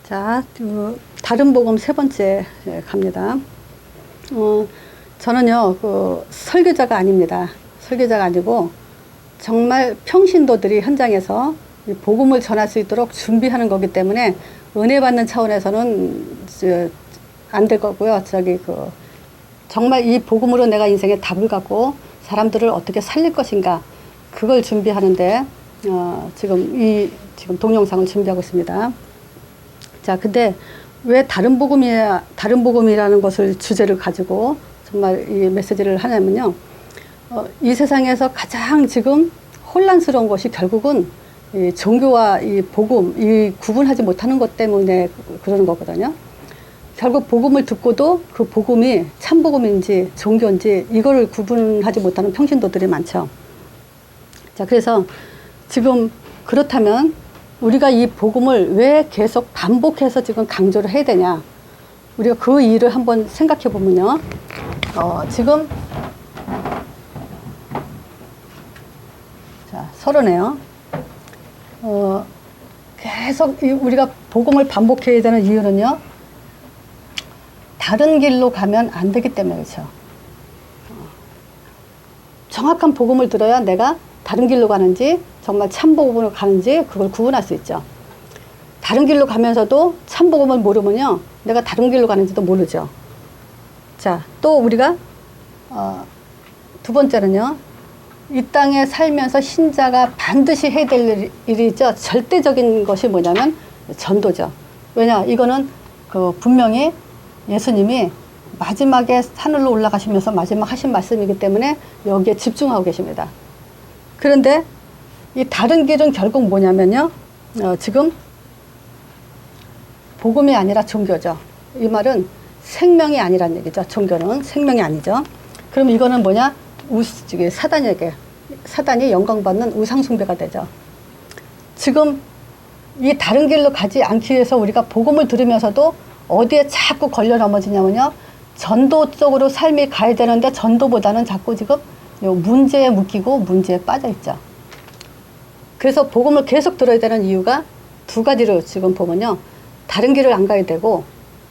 자, 다른 복음 세 번째 갑니다. 저는요, 설교자가 아닙니다. 설교자가 아니고, 정말 평신도들이 현장에서 이 복음을 전할 수 있도록 준비하는 거기 때문에, 은혜 받는 차원에서는 안 될 거고요. 정말 이 복음으로 내가 인생에 답을 갖고 사람들을 어떻게 살릴 것인가, 그걸 준비하는데, 지금 동영상을 준비하고 있습니다. 자, 근데 왜 다른 복음이라는 것을 주제를 가지고 정말 이 메시지를 하냐면요. 이 세상에서 가장 지금 혼란스러운 것이 결국은 이 종교와 이 복음, 이 구분하지 못하는 것 때문에 그러는 거거든요. 결국 복음을 듣고도 그 복음이 참 복음인지 종교인지 이거를 구분하지 못하는 평신도들이 많죠. 자, 그래서 지금 그렇다면 우리가 이 복음을 왜 계속 반복해서 지금 강조를 해야 되냐. 우리가 그 일을 한번 생각해 보면요. 지금, 자, 서론에요. 계속 우리가 복음을 반복해야 되는 이유는요. 다른 길로 가면 안 되기 때문에 그렇죠. 정확한 복음을 들어야 내가 다른 길로 가는지 정말 참복음으로 가는지 그걸 구분할 수 있죠. 다른 길로 가면서도 참복음을 모르면요. 내가 다른 길로 가는지도 모르죠. 자, 또 우리가 두 번째는요. 이 땅에 살면서 신자가 반드시 해야 될 일이 있죠. 절대적인 것이 뭐냐면 전도죠. 왜냐? 이거는 분명히 예수님이 마지막에 하늘로 올라가시면서 마지막 하신 말씀이기 때문에 여기에 집중하고 계십니다. 그런데 이 다른 길은 결국 뭐냐면요. 지금 복음이 아니라 종교죠. 이 말은 생명이 아니란 얘기죠. 종교는 생명이 아니죠. 그럼 이거는 뭐냐? 사단이 영광받는 우상숭배가 되죠. 지금 이 다른 길로 가지 않기 위해서 우리가 복음을 들으면서도 어디에 자꾸 걸려 넘어지냐면요. 전도 쪽으로 삶이 가야 되는데 전도보다는 자꾸 지금 문제에 묶이고 문제에 빠져 있죠. 그래서 복음을 계속 들어야 되는 이유가 두 가지로 지금 보면요. 다른 길을 안 가야 되고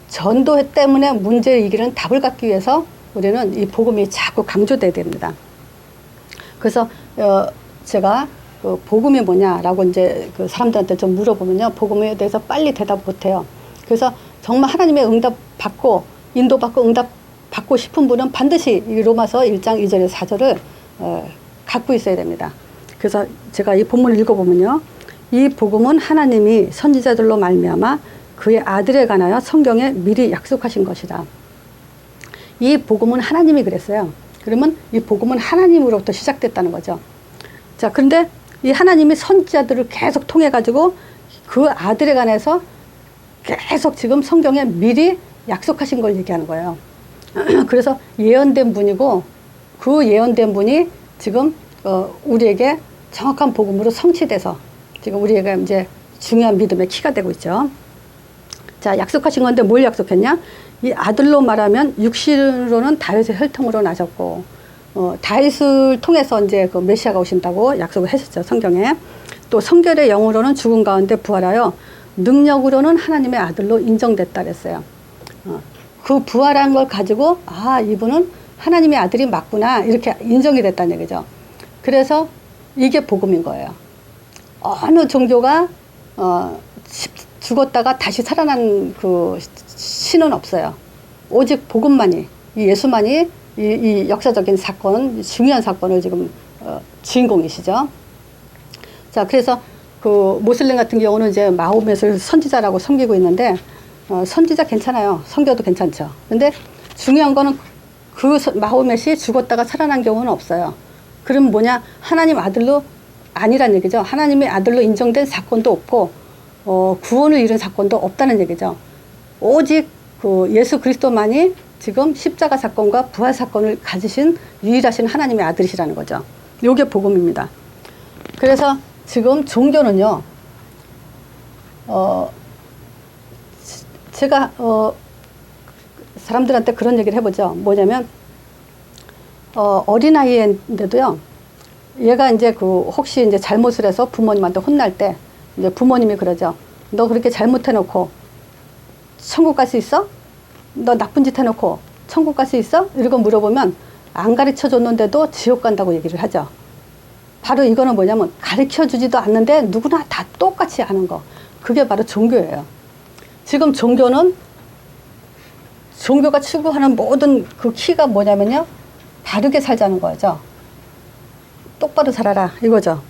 전도 때문에 문제의 이기는 답을 갖기 위해서 우리는 이 복음이 자꾸 강조돼야 됩니다. 그래서 제가 복음이 뭐냐라고 이제 사람들한테 좀 물어보면요. 복음에 대해서 빨리 대답 못해요. 그래서 정말 하나님의 응답 받고 인도받고 응답 받고 싶은 분은 반드시 이 로마서 1장 2절에서 4절을 갖고 있어야 됩니다. 그래서 제가 이 본문을 읽어보면요. 이 복음은 하나님이 선지자들로 말미암아 그의 아들에 관하여 성경에 미리 약속하신 것이다. 이 복음은 하나님이 그랬어요. 그러면 이 복음은 하나님으로부터 시작됐다는 거죠. 자, 그런데 이 하나님이 선지자들을 계속 통해 가지고 그 아들에 관해서 계속 지금 성경에 미리 약속하신 걸 얘기하는 거예요. 그래서 예언된 분이고 그 예언된 분이 지금 우리에게 정확한 복음으로 성취돼서 지금 우리에게 이제 중요한 믿음의 키가 되고 있죠. 자, 약속하신 건데 뭘 약속했냐? 이 아들로 말하면 육신으로는 다윗의 혈통으로 나셨고 다윗을 통해서 이제 그 메시아가 오신다고 약속을 하셨죠. 성경에. 또 성결의 영으로는 죽은 가운데 부활하여 능력으로는 하나님의 아들로 인정됐다 그랬어요. 그 부활한 걸 가지고 이분은 하나님의 아들이 맞구나 이렇게 인정이 됐다는 얘기죠. 그래서 이게 복음인 거예요. 어느 종교가 죽었다가 다시 살아난 그 신은 없어요. 오직 복음만이, 이 예수만이 이 역사적인 사건, 중요한 사건을 지금 주인공이시죠. 자, 그래서 그 모슬림 같은 경우는 이제 마호멧을 선지자라고 섬기고 있는데 선지자 괜찮아요. 선교도 괜찮죠. 근데 중요한 거는 그 마호멧이 죽었다가 살아난 경우는 없어요. 그럼 뭐냐? 하나님 아들로 아니란 얘기죠. 하나님의 아들로 인정된 사건도 없고 구원을 이룬 사건도 없다는 얘기죠. 오직 그 예수 그리스도만이 지금 십자가 사건과 부활 사건을 가지신 유일하신 하나님의 아들이시라는 거죠. 요게 복음입니다. 그래서 지금 종교는요. 제가 사람들한테 그런 얘기를 해보죠. 뭐냐면 어린아이인데도요. 얘가 이제 혹시 이제 잘못을 해서 부모님한테 혼날 때 이제 부모님이 그러죠. 너 그렇게 잘못해놓고 천국 갈 수 있어? 너 나쁜 짓 해놓고 천국 갈 수 있어? 이러고 물어보면 안 가르쳐 줬는데도 지옥 간다고 얘기를 하죠. 바로 이거는 뭐냐면 가르쳐 주지도 않는데 누구나 다 똑같이 하는 거. 그게 바로 종교예요. 지금 종교가 추구하는 모든 그 키가 뭐냐면요. 바르게 살자는 거죠. 똑바로 살아라 이거죠.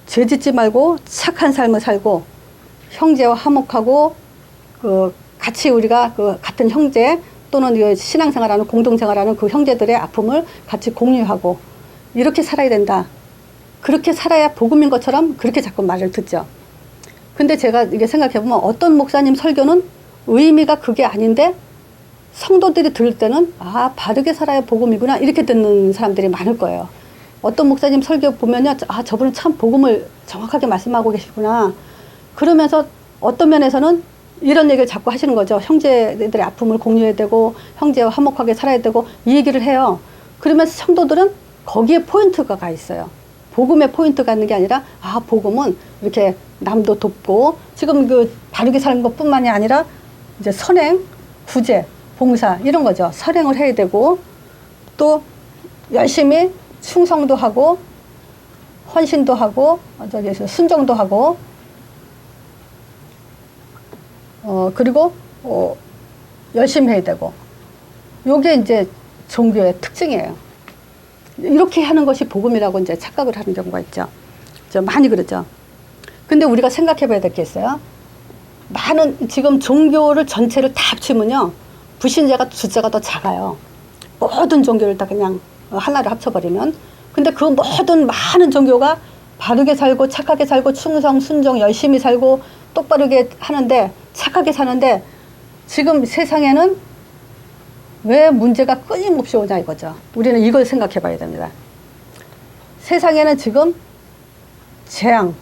죄 짓지 말고 착한 삶을 살고 형제와 화목하고 같이 우리가 같은 형제 또는 신앙생활하는 공동생활하는 그 형제들의 아픔을 같이 공유하고 이렇게 살아야 된다. 그렇게 살아야 복음인 것처럼 그렇게 자꾸 말을 듣죠. 근데 제가 이게 생각해보면 어떤 목사님 설교는 의미가 그게 아닌데 성도들이 들을 때는 아 바르게 살아야 복음이구나 이렇게 듣는 사람들이 많을 거예요. 어떤 목사님 설교 보면요, 아 저분은 참 복음을 정확하게 말씀하고 계시구나. 그러면서 어떤 면에서는 이런 얘기를 자꾸 하시는 거죠. 형제들의 아픔을 공유해야 되고 형제와 화목하게 살아야 되고 이 얘기를 해요. 그러면 성도들은 거기에 포인트가 가 있어요. 복음의 포인트가 있는 게 아니라 아 복음은 이렇게 남도 돕고 지금 바르게 사는 것뿐만이 아니라 이제 선행, 구제, 봉사 이런 거죠. 선행을 해야 되고 또 열심히 충성도 하고 헌신도 하고 순종도 하고 그리고 열심히 해야 되고 요게 이제 종교의 특징이에요. 이렇게 하는 것이 복음이라고 이제 착각을 하는 경우가 있죠. 많이 그러죠. 근데 우리가 생각해 봐야 될 게 있어요. 많은 지금 종교를 전체를 다 합치면요. 불신자가 숫자가 더 작아요. 모든 종교를 다 그냥 하나로 합쳐버리면. 근데 그 모든 많은 종교가 바르게 살고 착하게 살고 충성, 순종, 열심히 살고 똑바르게 하는데 착하게 사는데 지금 세상에는 왜 문제가 끊임없이 오냐 이거죠. 우리는 이걸 생각해 봐야 됩니다. 세상에는 지금 재앙,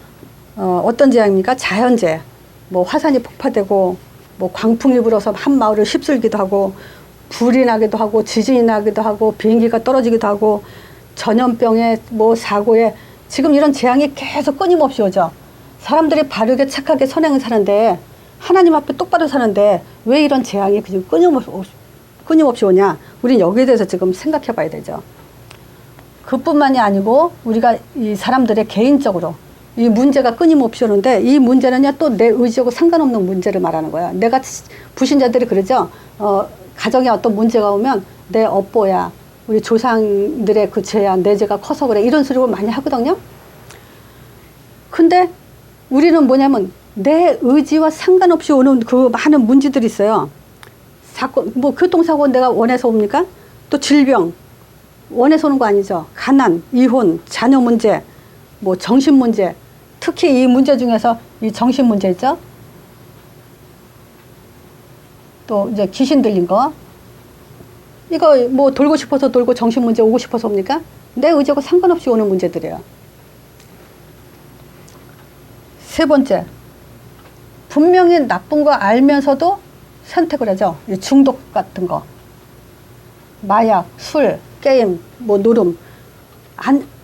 어떤 재앙입니까? 자연재해. 뭐 화산이 폭파되고 뭐 광풍이 불어서 한 마을을 휩쓸기도 하고 불이 나기도 하고 지진이 나기도 하고 비행기가 떨어지기도 하고 전염병에 뭐 사고에 지금 이런 재앙이 계속 끊임없이 오죠. 사람들이 바르게 착하게 선행을 사는데 하나님 앞에 똑바로 사는데 왜 이런 재앙이 끊임없이 오냐. 우린 여기에 대해서 지금 생각해 봐야 되죠. 그뿐만이 아니고 우리가 이 사람들의 개인적으로 이 문제가 끊임없이 오는데 이 문제는요 또 내 의지하고 상관없는 문제를 말하는 거야. 내가 불신자들이 그러죠. 가정에 어떤 문제가 오면 내 업보야 우리 조상들의 그 죄야 내 죄가 커서 그래 이런 소리를 많이 하거든요. 근데 우리는 뭐냐면 내 의지와 상관없이 오는 그 많은 문제들이 있어요. 사건 뭐 교통사고 내가 원해서 옵니까? 또 질병 원해서 오는 거 아니죠. 가난, 이혼, 자녀 문제, 뭐 정신 문제. 특히 이 문제 중에서 이 정신 문제 있죠. 또 이제 귀신 들린 거. 이거 뭐 돌고 싶어서 돌고 정신 문제 오고 싶어서 옵니까? 내 의지하고 상관없이 오는 문제들이에요. 세 번째. 분명히 나쁜 거 알면서도 선택을 하죠. 중독 같은 거. 마약, 술, 게임, 뭐 노름.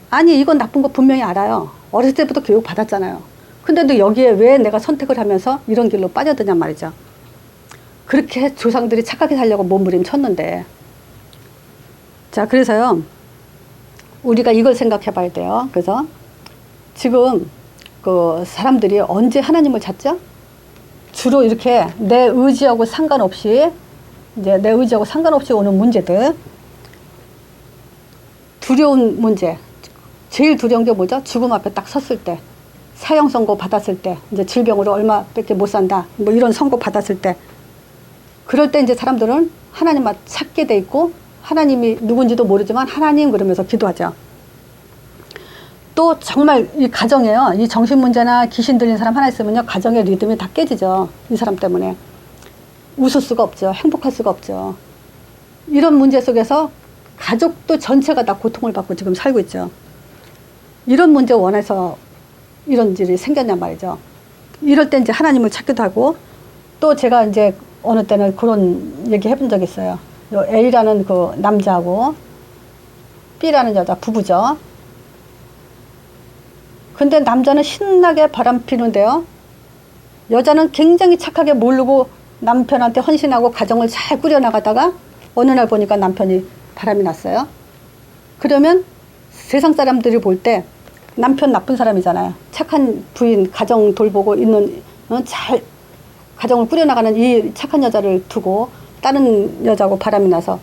아니 이건 나쁜 거 분명히 알아요. 어렸을 때부터 교육 받았잖아요. 근데도 여기에 왜 내가 선택을 하면서 이런 길로 빠져드냔 말이죠. 그렇게 조상들이 착하게 살려고 몸부림쳤는데. 자, 그래서요. 우리가 이걸 생각해 봐야 돼요. 그래서 지금 그 사람들이 언제 하나님을 찾죠? 주로 이렇게 내 의지하고 상관없이 오는 문제들. 두려운 문제. 제일 두려운 게 뭐죠? 죽음 앞에 딱 섰을 때. 사형 선고 받았을 때. 이제 질병으로 얼마밖에 못 산다. 뭐 이런 선고 받았을 때. 그럴 때 이제 사람들은 하나님만 찾게 돼 있고 하나님이 누군지도 모르지만 하나님 그러면서 기도하죠. 또 정말 이 가정에요. 이 정신 문제나 귀신 들린 사람 하나 있으면요. 가정의 리듬이 다 깨지죠. 이 사람 때문에. 웃을 수가 없죠. 행복할 수가 없죠. 이런 문제 속에서 가족도 전체가 다 고통을 받고 지금 살고 있죠. 이런 문제 원해서 이런 일이 생겼냔 말이죠. 이럴 때 이제 하나님을 찾기도 하고 또 제가 이제 어느 때는 그런 얘기 해본 적이 있어요. A라는 그 남자하고 B라는 여자 부부죠. 근데 남자는 신나게 바람 피는데요. 여자는 굉장히 착하게 모르고 남편한테 헌신하고 가정을 잘 꾸려나가다가 어느 날 보니까 남편이 바람이 났어요. 그러면 세상 사람들이 볼 때 남편 나쁜 사람이잖아요. 착한 부인, 가정 돌보고 있는, 잘 가정을 꾸려나가는 이 착한 여자를 두고 다른 여자하고 바람이 나서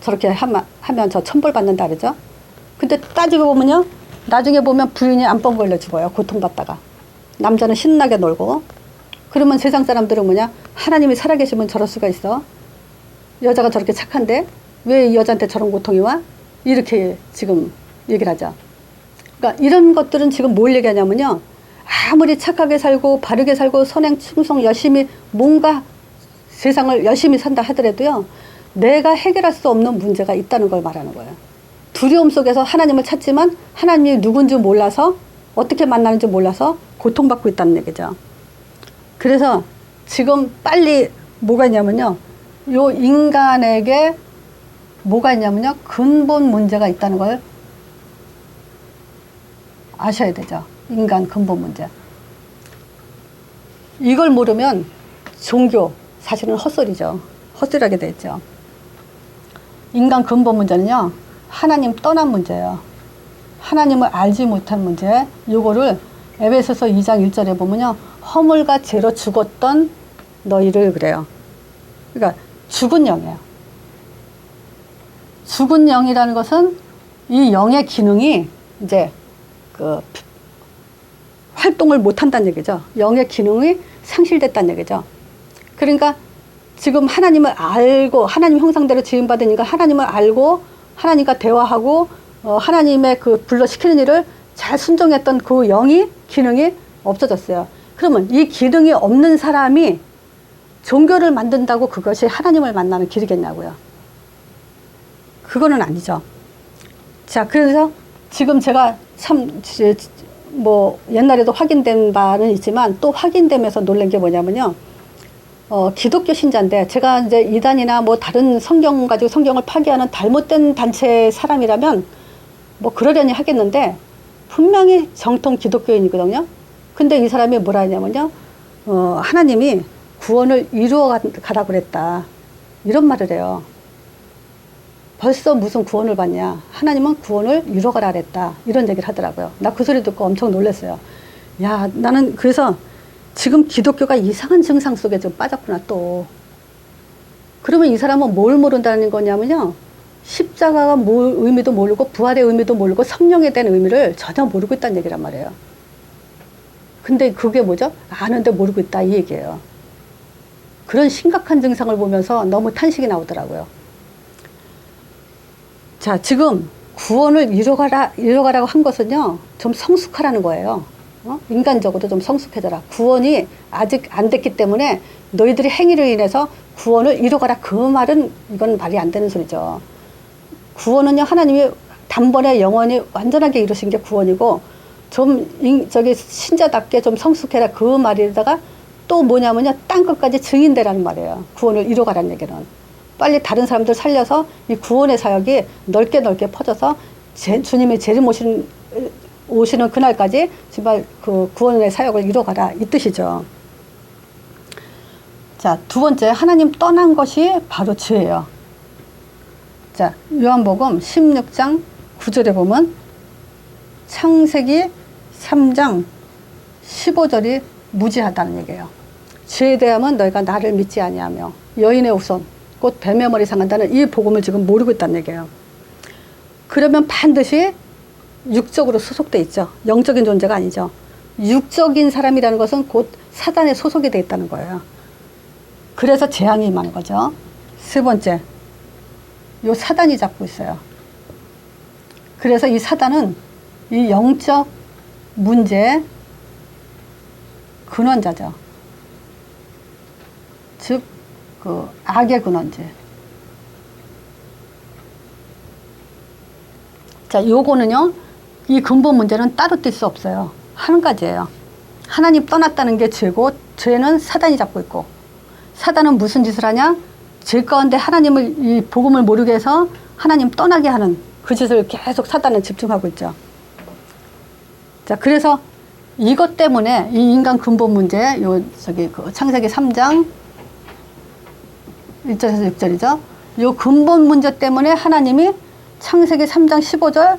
저렇게 하면 저 천벌받는다 그러죠. 근데 따지고 보면요, 나중에 보면 부인이 암병 걸려 죽어요. 고통받다가. 남자는 신나게 놀고. 그러면 세상 사람들은 뭐냐, 하나님이 살아계시면 저럴 수가 있어. 여자가 저렇게 착한데 왜 이 여자한테 저런 고통이 와? 이렇게 지금 얘기를 하죠. 그러니까 이런 것들은 지금 뭘 얘기하냐면요, 아무리 착하게 살고 바르게 살고 선행 충성 열심히 뭔가 세상을 열심히 산다 하더라도요, 내가 해결할 수 없는 문제가 있다는 걸 말하는 거예요. 두려움 속에서 하나님을 찾지만 하나님이 누군지 몰라서, 어떻게 만나는지 몰라서 고통받고 있다는 얘기죠. 그래서 지금 빨리 뭐가 있냐면요, 요 인간에게 뭐가 있냐면요, 근본 문제가 있다는 걸 아셔야 되죠. 인간 근본 문제. 이걸 모르면 종교 사실은 헛소리죠. 헛소리하게 되죠. 인간 근본 문제는요, 하나님 떠난 문제예요. 하나님을 알지 못한 문제. 요거를 에베소서 2장 1절에 보면요, 허물과 죄로 죽었던 너희를 그래요. 그러니까 죽은 영이에요. 죽은 영이라는 것은 이 영의 기능이 이제 그 활동을 못 한다는 얘기죠. 영의 기능이 상실됐다는 얘기죠. 그러니까 지금 하나님을 알고, 하나님 형상대로 지음받으니까 하나님을 알고 하나님과 대화하고 하나님의 그 불러시키는 일을 잘 순종했던 그 영이, 기능이 없어졌어요. 그러면 이 기능이 없는 사람이 종교를 만든다고 그것이 하나님을 만나는 길이겠냐고요. 그거는 아니죠. 자, 그래서 지금 제가 참 뭐 옛날에도 확인된 바는 있지만 또 확인되면서 놀란 게 뭐냐면요, 기독교 신자인데, 제가 이제 이단이나 뭐 다른 성경 가지고 성경을 파괴하는 잘못된 단체 사람이라면 뭐 그러려니 하겠는데, 분명히 정통 기독교인이거든요. 근데 이 사람이 뭐라 하냐면요, 하나님이 구원을 이루어 가라고 그랬다, 이런 말을 해요. 벌써 무슨 구원을 받냐, 하나님은 구원을 이루어가라 그랬다, 이런 얘기를 하더라고요. 나 그 소리 듣고 엄청 놀랐어요. 야, 나는 그래서 지금 기독교가 이상한 증상 속에 좀 빠졌구나 또. 그러면 이 사람은 뭘 모른다는 거냐면요, 십자가가 뭘 의미도 모르고 부활의 의미도 모르고 성령에 대한 의미를 전혀 모르고 있다는 얘기란 말이에요. 근데 그게 뭐죠? 아는데 모르고 있다, 이 얘기예요. 그런 심각한 증상을 보면서 너무 탄식이 나오더라고요. 자, 지금 구원을 이뤄가라고 한 것은요, 좀 성숙하라는 거예요. 인간적으로 좀 성숙해져라. 구원이 아직 안 됐기 때문에 너희들이 행위로 인해서 구원을 이뤄가라, 그 말은 이건 말이 안 되는 소리죠. 구원은요, 하나님이 단번에 영원히 완전하게 이루신 게 구원이고, 좀 저기 신자답게 좀 성숙해라, 그 말에다가 또 뭐냐면요, 땅끝까지 증인되라는 말이에요. 구원을 이뤄가라는 얘기는. 빨리 다른 사람들 살려서 이 구원의 사역이 넓게 퍼져서 주님의 재림 오시는 그날까지 정말 그 구원의 사역을 이뤄가라, 이 뜻이죠. 자, 두 번째, 하나님 떠난 것이 바로 죄예요. 자, 요한복음 16장 9절에 보면 창세기 3장 15절이 무지하다는 얘기예요. 죄에 대하면 너희가 나를 믿지 아니하며 여인의 후손 곧 뱀의 머리 상한다는 이 복음을 지금 모르고 있다는 얘기예요. 그러면 반드시 육적으로 소속돼 있죠. 영적인 존재가 아니죠. 육적인 사람이라는 것은 곧 사단에 소속이 돼 있다는 거예요. 그래서 재앙이 임하는 거죠. 세 번째, 요 사단이 잡고 있어요. 그래서 이 사단은 이 영적 문제의 근원자죠. 즉, 그 악의 근원지. 자, 요거는요, 이 근본 문제는 따로 뛸 수 없어요. 한 가지예요. 하나님 떠났다는 게 죄고, 죄는 사단이 잡고 있고, 사단은 무슨 짓을 하냐? 죄 가운데 하나님을, 이 복음을 모르게 해서 하나님 떠나게 하는 그 짓을 계속 사단은 집중하고 있죠. 자, 그래서 이것 때문에 이 인간 근본 문제, 요, 그 창세기 3장 1절에서 6절이죠. 요 근본 문제 때문에 하나님이 창세기 3장 15절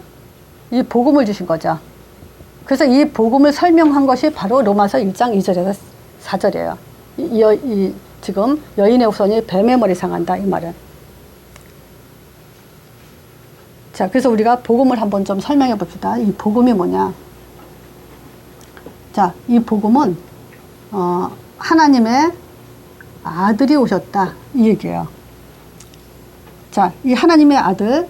이 복음을 주신 거죠. 그래서 이 복음을 설명한 것이 바로 로마서 1장 2절에서 4절이에요. 지금 여인의 후손이 뱀의 머리 상한다, 이 말은. 자, 그래서 우리가 복음을 한번 좀 설명해 봅시다. 이 복음이 뭐냐. 자, 이 복음은 하나님의 아들이 오셨다, 이 얘기예요. 자, 이 하나님의 아들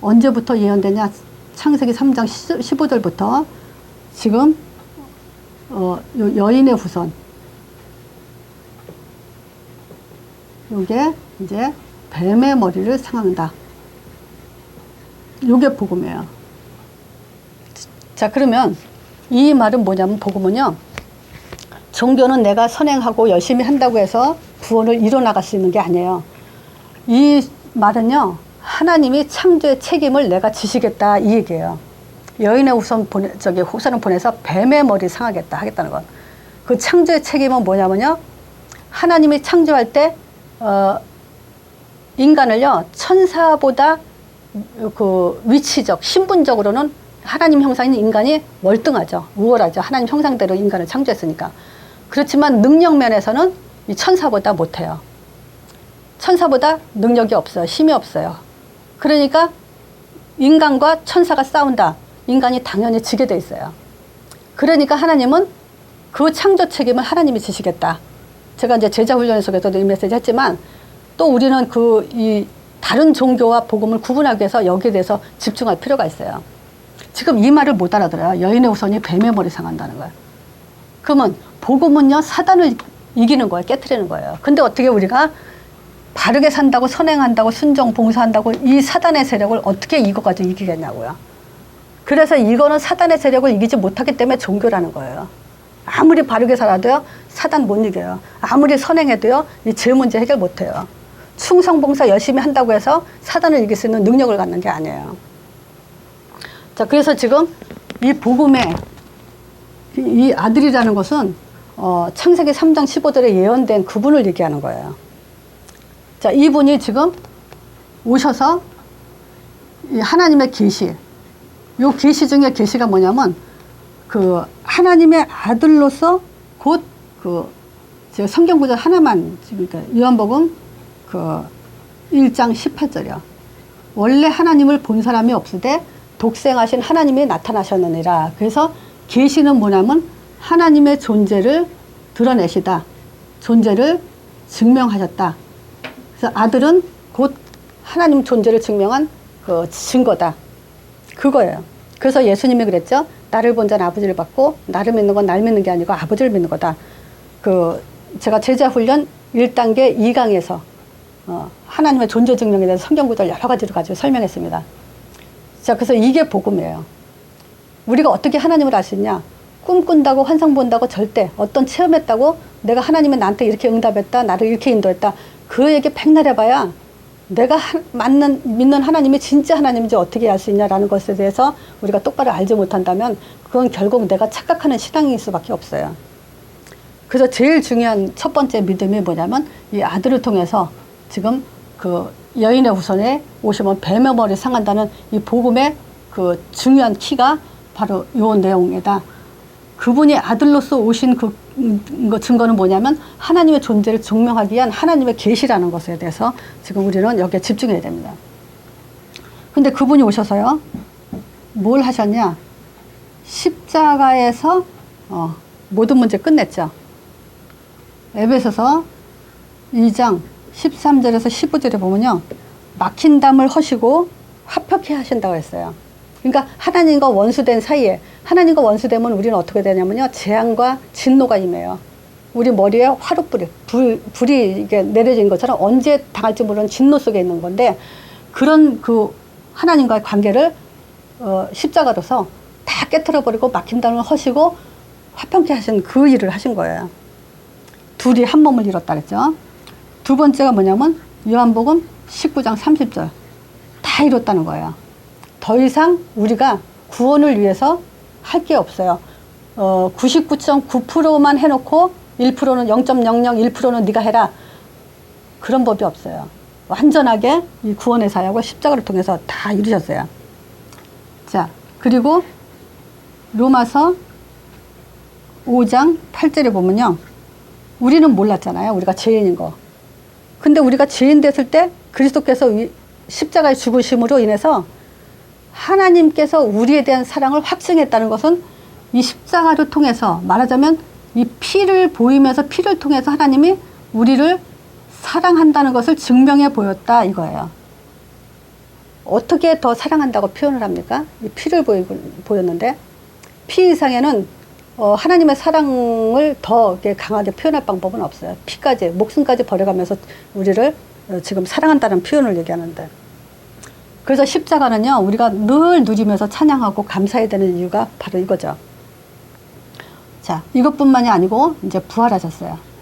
언제부터 예언되냐. 창세기 3장 15절부터 지금 여인의 후손, 요게 이제 뱀의 머리를 상한다. 요게 복음이에요. 자, 그러면 이 말은 뭐냐면, 복음은요, 종교는 내가 선행하고 열심히 한다고 해서 구원을 이뤄나갈 수 있는 게 아니에요. 이 말은요, 하나님이 창조의 책임을 내가 지시겠다, 이 얘기예요. 여인의 후손을 보내서 뱀의 머리 상하겠다 하겠다는 것. 그 창조의 책임은 뭐냐면요, 하나님이 창조할 때 인간을요, 천사보다 그 위치적, 신분적으로는 하나님 형상인 인간이 월등하죠. 우월하죠. 하나님 형상대로 인간을 창조했으니까. 그렇지만 능력 면에서는 이 천사보다 못해요. 천사보다 능력이 없어요. 힘이 없어요. 그러니까 인간과 천사가 싸운다. 인간이 당연히 지게 돼 있어요. 그러니까 하나님은 그 창조 책임을 하나님이 지시겠다. 제가 이제 제자 훈련 속에서도 이 메시지 했지만, 또 우리는 이 다른 종교와 복음을 구분하기 위해서 여기에 대해서 집중할 필요가 있어요. 지금 이 말을 못 알아들어요. 여인의 후손이 뱀의 머리 상한다는 거예요. 그러면 복음은요, 사단을 이기는 거예요. 깨트리는 거예요. 근데 어떻게 우리가 바르게 산다고, 선행한다고, 순종, 봉사한다고 이 사단의 세력을 어떻게 이거가지고 이기겠냐고요. 그래서 이거는 사단의 세력을 이기지 못하기 때문에 종교라는 거예요. 아무리 바르게 살아도요, 사단 못 이겨요. 아무리 선행해도요, 이 죄 문제 해결 못 해요. 충성, 봉사 열심히 한다고 해서 사단을 이길 수 있는 능력을 갖는 게 아니에요. 자, 그래서 지금 이 복음의 이 아들이라는 것은 창세기 3장 15절에 예언된 그분을 얘기하는 거예요. 자, 이분이 지금 오셔서 이 하나님의 계시, 요 계시 중에 계시가 뭐냐면, 그 하나님의 아들로서 곧 제가 성경 구절 하나만 지금, 요한복음 1장 18절이요. 원래 하나님을 본 사람이 없으되 독생하신 하나님이 나타나셨느니라. 그래서 계시는 뭐냐면 하나님의 존재를 드러내시다. 존재를 증명하셨다. 그래서 아들은 곧 하나님 존재를 증명한 그 증거다. 그거예요. 그래서 예수님이 그랬죠. 나를 본 자는 아버지를 받고, 나를 믿는 건 날 믿는 게 아니고 아버지를 믿는 거다. 제가 제자 훈련 1단계 2강에서 하나님의 존재 증명에 대해서 성경 구절 여러 가지를 가지고 설명했습니다. 자, 그래서 이게 복음이에요. 우리가 어떻게 하나님을 알 수 있냐? 꿈꾼다고, 환상 본다고 절대, 어떤 체험했다고 내가 하나님이 나한테 이렇게 응답했다, 나를 이렇게 인도했다, 그 얘기 백날 해봐야 내가 믿는 하나님이 진짜 하나님인지 어떻게 알 수 있냐라는 것에 대해서 우리가 똑바로 알지 못한다면 그건 결국 내가 착각하는 신앙일 수밖에 없어요. 그래서 제일 중요한 첫 번째 믿음이 뭐냐면, 이 아들을 통해서 지금 그 여인의 후손에 오시면 뱀의 머리 상한다는 이 복음의 그 중요한 키가 바로 요 내용이다. 그분이 아들로서 오신 그 증거는 뭐냐면 하나님의 존재를 증명하기 위한 하나님의 계시라는 것에 대해서 지금 우리는 여기에 집중해야 됩니다. 근데 그분이 오셔서요, 뭘 하셨냐? 십자가에서 모든 문제 끝냈죠. 에베소서 2장 13절에서 15절에 보면요, 막힌 담을 허시고 화평케 하신다고 했어요. 그러니까 하나님과 원수된 사이에, 하나님과 원수되면 우리는 어떻게 되냐면요, 재앙과 진노가 임해요. 우리 머리에 화롯불이, 불이 이게 내려진 것처럼 언제 당할지 모르는 진노 속에 있는 건데, 그런 그 하나님과의 관계를 십자가로서 다 깨트려버리고 막힌 담을 허시고 화평케 하신 그 일을 하신 거예요. 둘이 한 몸을 이뤘다 그랬죠. 두 번째가 뭐냐면 요한복음 19장 30절 다 이뤘다는 거예요. 더 이상 우리가 구원을 위해서 할 게 없어요. 99.9%만 해놓고 1%는 0.001%는 네가 해라. 그런 법이 없어요. 완전하게 이 구원의 사역을 십자가를 통해서 다 이루셨어요. 자, 그리고 로마서 5장 8절에 보면요. 우리는 몰랐잖아요. 우리가 죄인인 거. 근데 우리가 죄인 됐을 때 그리스도께서 십자가의 죽으심으로 인해서 하나님께서 우리에 대한 사랑을 확증했다는 것은 이 십자가를 통해서, 말하자면 이 피를 보이면서 피를 통해서 하나님이 우리를 사랑한다는 것을 증명해 보였다 이거예요. 어떻게 더 사랑한다고 표현을 합니까? 이 피를 보였는데, 피 이상에는 하나님의 사랑을 더 이렇게 강하게 표현할 방법은 없어요. 피까지, 목숨까지 버려가면서 우리를 지금 사랑한다는 표현을 얘기하는데, 그래서 십자가는요, 우리가 늘 누리면서 찬양하고 감사해야 되는 이유가 바로 이거죠. 자, 이것뿐만이 아니고 이제 부활하셨어요.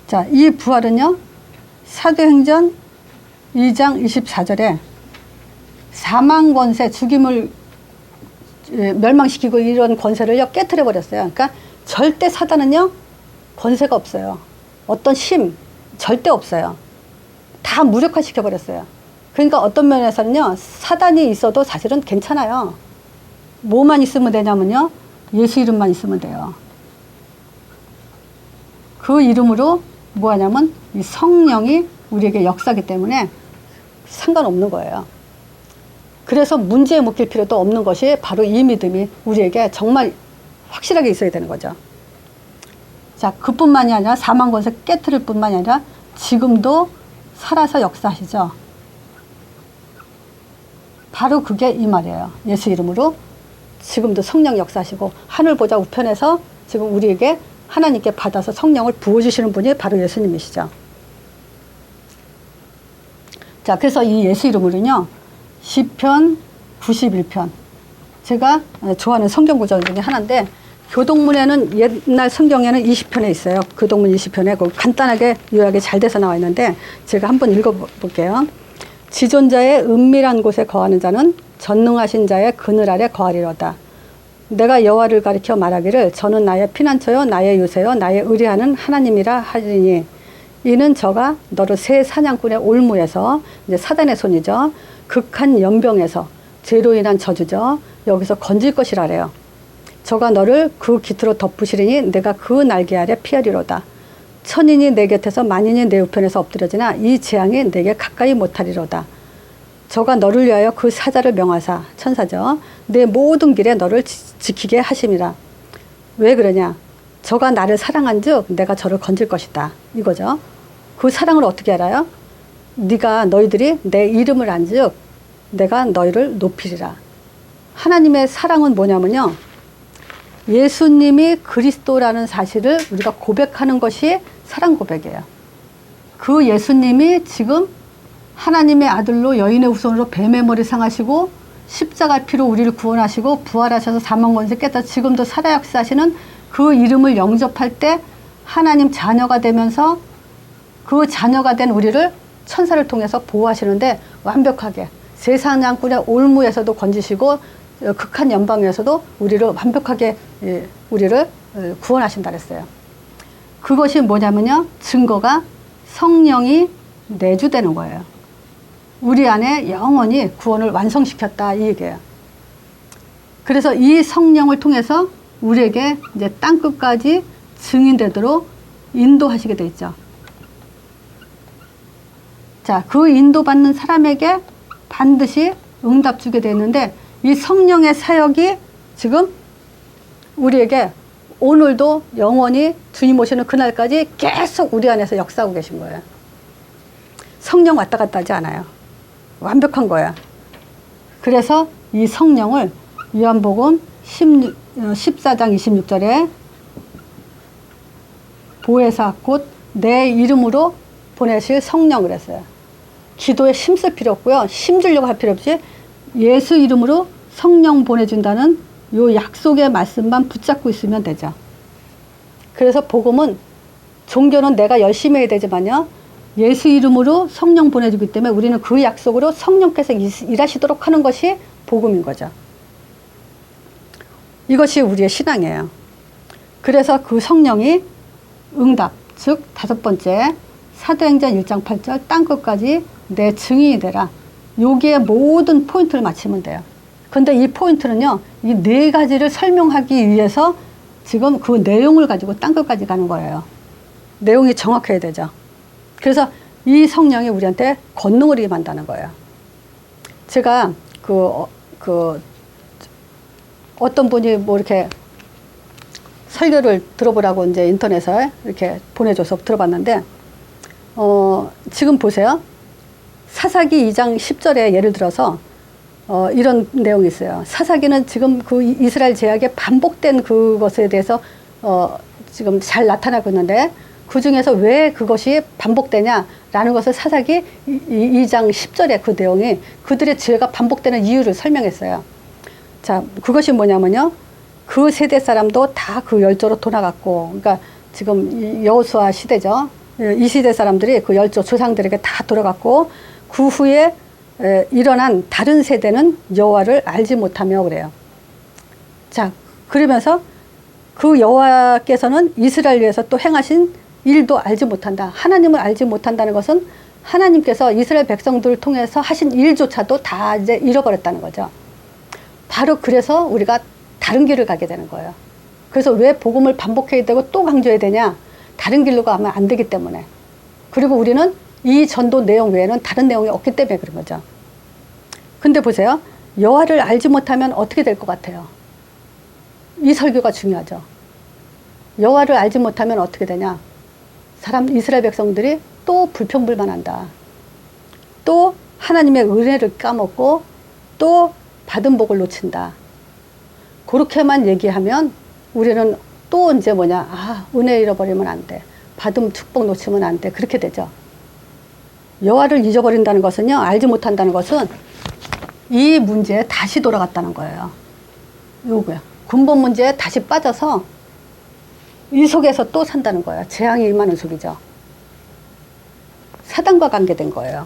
자, 이 부활은요, 사도행전 2장 24절에 사망 권세, 죽임을 멸망시키고 이런 권세를요, 깨트려 버렸어요. 그러니까 절대 사단은요, 권세가 없어요. 어떤 힘, 절대 없어요. 다 무력화시켜 버렸어요. 그러니까 어떤 면에서는요, 사단이 있어도 사실은 괜찮아요. 뭐만 있으면 되냐면요, 예수 이름만 있으면 돼요. 그 이름으로 뭐 하냐면 이 성령이 우리에게 역사하기 때문에 상관없는 거예요. 그래서 문제에 묶일 필요도 없는 것이 바로 이 믿음이 우리에게 정말 확실하게 있어야 되는 거죠. 자, 그뿐만이 아니라 사망 권세 깨트릴 뿐만이 아니라 지금도 살아서 역사하시죠. 바로 그게 이 말이에요. 예수 이름으로 지금도 성령 역사하시고 하늘 보좌 우편에서 지금 우리에게 하나님께 받아서 성령을 부어주시는 분이 바로 예수님이시죠. 자, 그래서 이 예수 이름으로는요, 시편 91편, 제가 좋아하는 성경 구절 중에 하나인데, 교동문에는, 옛날 성경에는 20편에 있어요. 교동문 20편에 간단하게 요약이 잘 돼서 나와 있는데, 제가 한번 읽어볼게요. 지존자의 은밀한 곳에 거하는 자는 전능하신 자의 그늘 아래 거하리로다. 내가 여호와를 가리켜 말하기를 저는 나의 피난처요 나의 요새요 나의 의뢰하는 하나님이라 하리니, 이는 저가 너를 새 사냥꾼의 올무에서, 이제 사단의 손이죠, 극한 연병에서, 죄로 인한 저주죠, 여기서 건질 것이라래요. 저가 너를 그 깃으로 덮으시리니 내가 그 날개 아래 피하리로다. 천인이 내 곁에서 만인이 내 우편에서 엎드려지나 이 재앙이 내게 가까이 못하리로다. 저가 너를 위하여 그 사자를 명하사, 천사죠, 내 모든 길에 너를 지키게 하심이라. 왜 그러냐? 저가 나를 사랑한 즉 내가 저를 건질 것이다 이거죠. 그 사랑을 어떻게 알아요? 너희들이 내 이름을 안 즉 내가 너희를 높이리라. 하나님의 사랑은 뭐냐면요, 예수님이 그리스도라는 사실을 우리가 고백하는 것이 사랑 고백이에요. 그 예수님이 지금 하나님의 아들로 여인의 후손으로 뱀의 머리 상하시고 십자가 피로 우리를 구원하시고 부활하셔서 사망 권세 깼다 지금도 살아 역사하시는 그 이름을 영접할 때 하나님 자녀가 되면서 그 자녀가 된 우리를 천사를 통해서 보호하시는데, 완벽하게 세상양꾼의 올무에서도 건지시고 극한 연방에서도 우리를 완벽하게 우리를 구원하신다 그랬어요. 그것이 뭐냐면요, 증거가 성령이 내주되는 거예요. 우리 안에 영원히 구원을 완성시켰다 이 얘기예요. 그래서 이 성령을 통해서 우리에게 이제 땅끝까지 증인되도록 인도하시게 돼 있죠. 자, 그 인도받는 사람에게 반드시 응답 주게 돼 있는데, 이 성령의 사역이 지금 우리에게 오늘도 영원히 주님 오시는 그날까지 계속 우리 안에서 역사하고 계신 거예요. 성령 왔다 갔다 하지 않아요. 완벽한 거야. 그래서 이 성령을 요한복음 14장 26절에 보혜사 곧 내 이름으로 보내실 성령을 했어요. 기도에 힘쓸 필요 없고요, 힘주려고 할 필요 없이 예수 이름으로 성령 보내준다는 요 약속의 말씀만 붙잡고 있으면 되죠. 그래서 복음은, 종교는 내가 열심히 해야 되지만요, 예수 이름으로 성령 보내주기 때문에 우리는 그 약속으로 성령께서 일하시도록 하는 것이 복음인 거죠. 이것이 우리의 신앙이에요. 그래서 그 성령이 응답, 즉 5번째 사도행전 1장 8절 땅끝까지 내 증인이 되라. 여기에 모든 포인트를 맞추면 돼요. 근데 이 포인트는요, 이 네 가지를 설명하기 위해서 지금 그 내용을 가지고 땅끝까지 가는 거예요. 내용이 정확해야 되죠. 그래서 이 성령이 우리한테 권능을 임한다는 거예요. 제가 어떤 분이 뭐 이렇게 설교를 들어보라고 이제 인터넷에 이렇게 보내줘서 들어봤는데, 지금 보세요. 사사기 2장 10절에 예를 들어서, 이런 내용이 있어요. 사사기는 지금 그 이스라엘 제약에 반복된 그것에 대해서, 지금 잘 나타나고 있는데, 그 중에서 왜 그것이 반복되냐라는 것을 사사기 2장 10절에 그 내용이 그들의 죄가 반복되는 이유를 설명했어요. 자, 그것이 뭐냐면요. 그 세대 사람도 다 그 열조로 돌아갔고, 그러니까 지금 여호수아 시대죠. 이 시대 사람들이 그 열조 조상들에게 다 돌아갔고, 그 후에 일어난 다른 세대는 여호와를 알지 못하며 그래요. 자, 그러면서 그 여호와께서는 이스라엘 위해서 또 행하신 일도 알지 못한다. 하나님을 알지 못한다는 것은 하나님께서 이스라엘 백성들을 통해서 하신 일조차도 다 이제 잃어버렸다는 거죠. 바로 그래서 우리가 다른 길을 가게 되는 거예요. 그래서 왜 복음을 반복해야 되고 또 강조해야 되냐? 다른 길로 가면 안 되기 때문에. 그리고 우리는 이 전도 내용 외에는 다른 내용이 없기 때문에 그런 거죠. 근데 보세요. 여호와를 알지 못하면 어떻게 될 것 같아요? 이 설교가 중요하죠. 여호와를 알지 못하면 어떻게 되냐? 이스라엘 백성들이 또 불평불만한다. 또 하나님의 은혜를 까먹고 또 받은 복을 놓친다. 그렇게만 얘기하면 우리는 또 이제 은혜 잃어버리면 안 돼. 받은 축복 놓치면 안 돼. 그렇게 되죠. 여호와를 잊어버린다는 것은요, 알지 못한다는 것은 이 문제에 다시 돌아갔다는 거예요. 요거요. 근본 문제에 다시 빠져서 이 속에서 또 산다는 거예요. 재앙이 임하는 속이죠. 사단과 관계된 거예요.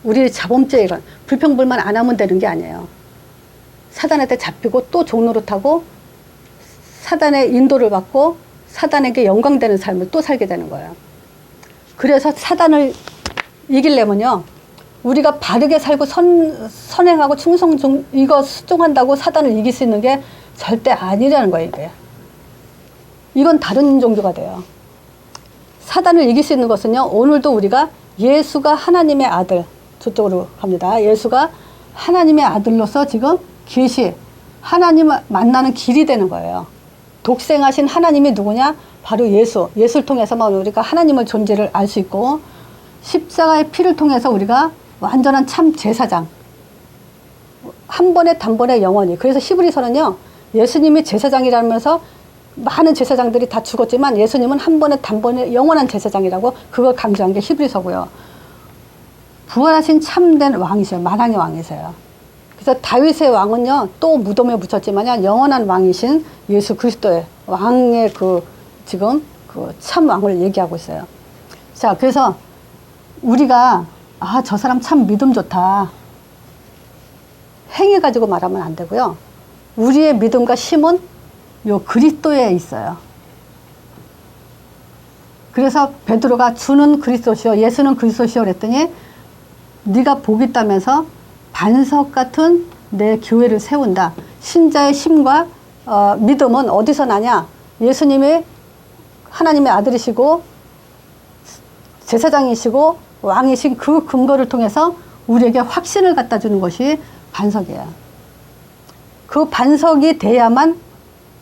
우리 자범죄 이런 불평불만 안 하면 되는 게 아니에요. 사단한테 잡히고 또 종노릇하고 사단의 인도를 받고 사단에게 영광되는 삶을 또 살게 되는 거예요. 그래서 사단을 이기려면요, 우리가 바르게 살고 선행하고 이거 수종한다고 사단을 이길 수 있는 게 절대 아니라는 거예요. 이건 다른 종교가 돼요. 사단을 이길 수 있는 것은요, 오늘도 우리가 예수가 하나님의 아들, 저쪽으로 갑니다. 예수가 하나님의 아들로서 지금 하나님을 만나는 길이 되는 거예요. 독생하신 하나님이 누구냐? 바로 예수를 통해서만 우리가 하나님의 존재를 알 수 있고, 십자가의 피를 통해서 우리가 완전한 참 제사장, 한 번에 단번에 영원히. 그래서 히브리서는요, 예수님이 제사장이라면서 많은 제사장들이 다 죽었지만 예수님은 한 번에 단번에 영원한 제사장이라고 그걸 강조한 게 히브리서고요. 부활하신 참된 왕이세요. 만왕의 왕이세요. 그래서 다윗의 왕은요, 또 무덤에 묻혔지만 영원한 왕이신 예수 그리스도의 왕의 지금 참 왕을 얘기하고 있어요. 자, 그래서 우리가 저 사람 참 믿음 좋다. 행위 가지고 말하면 안 되고요. 우리의 믿음과 힘은 요 그리스도에 있어요. 그래서 베드로가 주는 그리스도시요 예수는 그리스도시요 그랬더니 네가 복 있다면서 반석 같은 내 교회를 세운다. 신자의 힘과 믿음은 어디서 나냐? 예수님이 하나님의 아들이시고 제사장이시고 왕이신 그 근거를 통해서 우리에게 확신을 갖다 주는 것이 반석이에요. 그 반석이 돼야만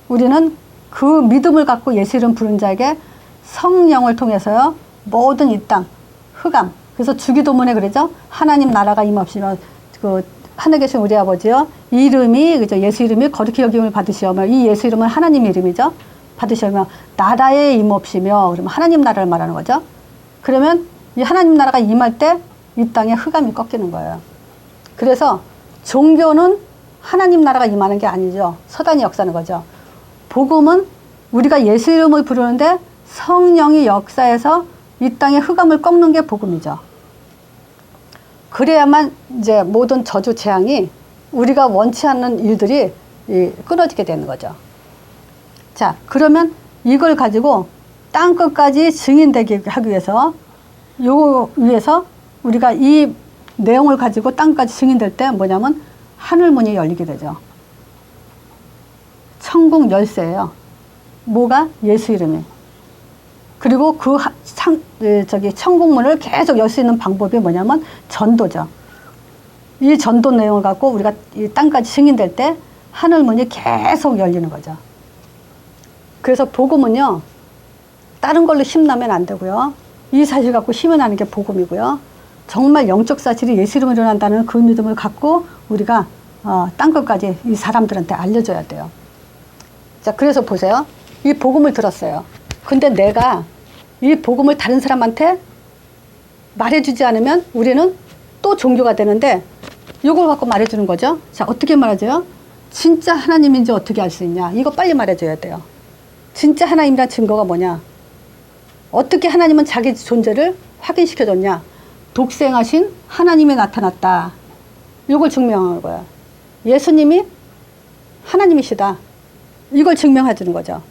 우리는 그 믿음을 갖고 예수 이름 부른 자에게 성령을 통해서요, 모든 이 땅, 흑암. 그래서 주기도문에 그러죠. 하나님 나라가 임없이며 하늘에 계신 우리 아버지요, 이름이 그죠, 예수 이름이 거룩히 여김을 받으시오며, 이 예수 이름은 하나님 이름이죠. 받으시오며 나라에 임없이며, 그러면 하나님 나라를 말하는 거죠. 그러면 이 하나님 나라가 임할 때 이 땅에 흑암이 꺾이는 거예요. 그래서 종교는 하나님 나라가 임하는 게 아니죠. 서단이 역사하는 거죠. 복음은 우리가 예수 이름을 부르는데 성령이 역사해서 이 땅에 흑암을 꺾는 게 복음이죠. 그래야만 이제 모든 저주 재앙이 우리가 원치 않는 일들이 끊어지게 되는 거죠. 자, 그러면 이걸 가지고 땅끝까지 증인되게 하기 위해서 요 위에서 우리가 이 내용을 가지고 땅까지 증인될 때 뭐냐면 하늘문이 열리게 되죠. 천국 열쇠예요. 뭐가? 예수 이름이. 그리고 그 천국문을 계속 열 수 있는 방법이 뭐냐면 전도죠. 이 전도 내용을 갖고 우리가 이 땅까지 증인될 때 하늘문이 계속 열리는 거죠. 그래서 복음은요, 다른 걸로 힘나면 안 되고요. 이 사실 갖고 힘이 나는 게 복음이고요. 정말 영적 사실이 예수 이름으로 일어난다는 그 믿음을 갖고 우리가 땅끝까지 이 사람들한테 알려줘야 돼요. 자, 그래서 보세요. 이 복음을 들었어요. 근데 내가 이 복음을 다른 사람한테 말해주지 않으면 우리는 또 종교가 되는데 이걸 갖고 말해주는 거죠. 자, 어떻게 말해줘요? 진짜 하나님인지 어떻게 알 수 있냐? 이거 빨리 말해줘야 돼요. 진짜 하나님이란 증거가 뭐냐? 어떻게 하나님은 자기 존재를 확인시켜줬냐? 독생하신 하나님이 나타났다. 이걸 증명하는 거예요. 예수님이 하나님이시다. 이걸 증명해주는 거죠.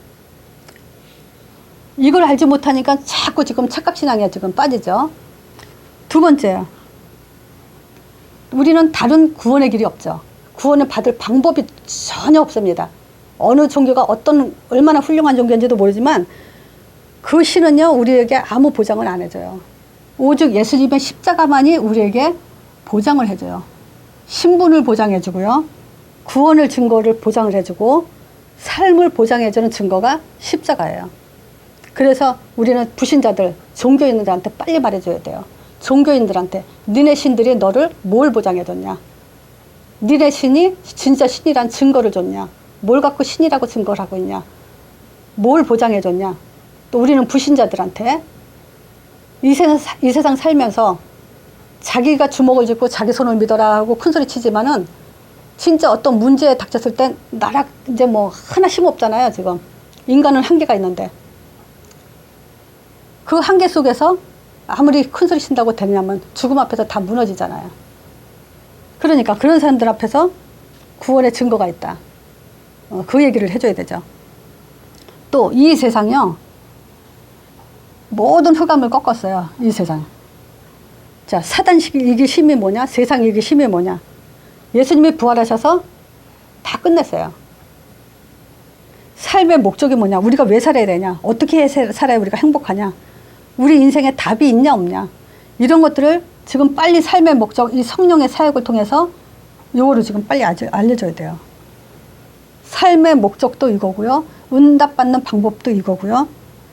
이걸 알지 못하니까 자꾸 지금 착각신앙에 지금 빠지죠. 두 번째, 우리는 다른 구원의 길이 없죠. 구원을 받을 방법이 전혀 없습니다. 어느 종교가 얼마나 훌륭한 종교인지도 모르지만 그 신은요, 우리에게 아무 보장을 안 해줘요. 오직 예수님의 십자가만이 우리에게 보장을 해줘요. 신분을 보장해주고요. 구원을 증거를 보장을 해주고 삶을 보장해주는 증거가 십자가예요. 그래서 우리는 불신자들, 종교인들한테 빨리 말해줘야 돼요. 종교인들한테 니네 신들이 너를 뭘 보장해줬냐? 니네 신이 진짜 신이란 증거를 줬냐? 뭘 갖고 신이라고 증거를 하고 있냐? 뭘 보장해줬냐? 또 우리는 불신자들한테 이 세상 살면서 자기가 주먹을 쥐고 자기 손을 믿어라 하고 큰소리 치지만은 진짜 어떤 문제에 닥쳤을 땐 나락 이제 뭐 하나 힘없잖아요. 지금 인간은 한계가 있는데 그 한계 속에서 아무리 큰소리 친다고 되냐면 죽음 앞에서 다 무너지잖아요. 그러니까 그런 사람들 앞에서 구원의 증거가 있다. 그 얘기를 해줘야 되죠. 또 이 세상이요, 모든 흑암을 꺾었어요. 이 세상. 자, 사단 이길 힘이 뭐냐? 세상 이길 힘이 뭐냐? 예수님이 부활하셔서 다 끝냈어요. 삶의 목적이 뭐냐? 우리가 왜 살아야 되냐? 어떻게 살아야 우리가 행복하냐? 우리 인생에 답이 있냐 없냐? 이런 것들을 지금 빨리 삶의 목적, 이 성령의 사역을 통해서 요거를 지금 빨리 알려줘야 돼요. 삶의 목적도 이거고요. 응답받는 방법도 이거고요.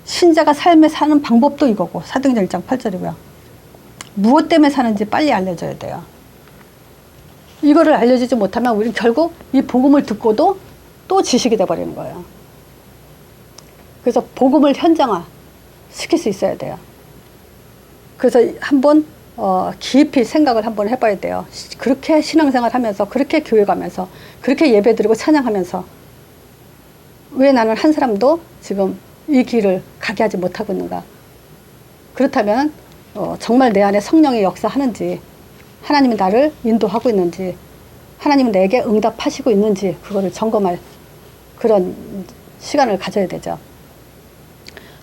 신자가 삶에 사는 방법도 이거고, 사도행전 1장 8절이고요. 무엇 때문에 사는지 빨리 알려줘야 돼요. 이거를 알려주지 못하면 우리는 결국 이 복음을 듣고도 또 지식이 돼버리는 거예요. 그래서 복음을 현장화 시킬 수 있어야 돼요. 그래서 한번 깊이 생각을 한번 해봐야 돼요. 그렇게 신앙생활 하면서, 그렇게 교회 가면서, 그렇게 예배 드리고 찬양하면서 왜 나는 한 사람도 지금 이 길을 가게 하지 못하고 있는가? 그렇다면 정말 내 안에 성령의 역사하는지, 하나님이 나를 인도하고 있는지, 하나님은 내게 응답하시고 있는지 그거를 점검할 그런 시간을 가져야 되죠.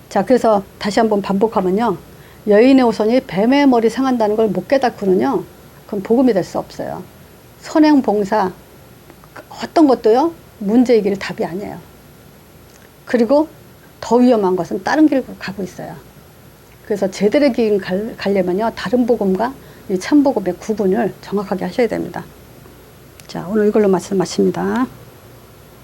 자, 그래서 다시 한번 반복하면요, 여인의 후손이 뱀의 머리 상한다는 걸 못 깨닫고는요, 그건 복음이 될 수 없어요. 선행 봉사 어떤 것도요, 문제이기를 답이 아니에요. 그리고 더 위험한 것은 다른 길을 가고 있어요. 그래서 제대로 길 가려면요, 다른 복음과 이 참복음의 구분을 정확하게 하셔야 됩니다. 자, 오늘 이걸로 말씀 마칩니다.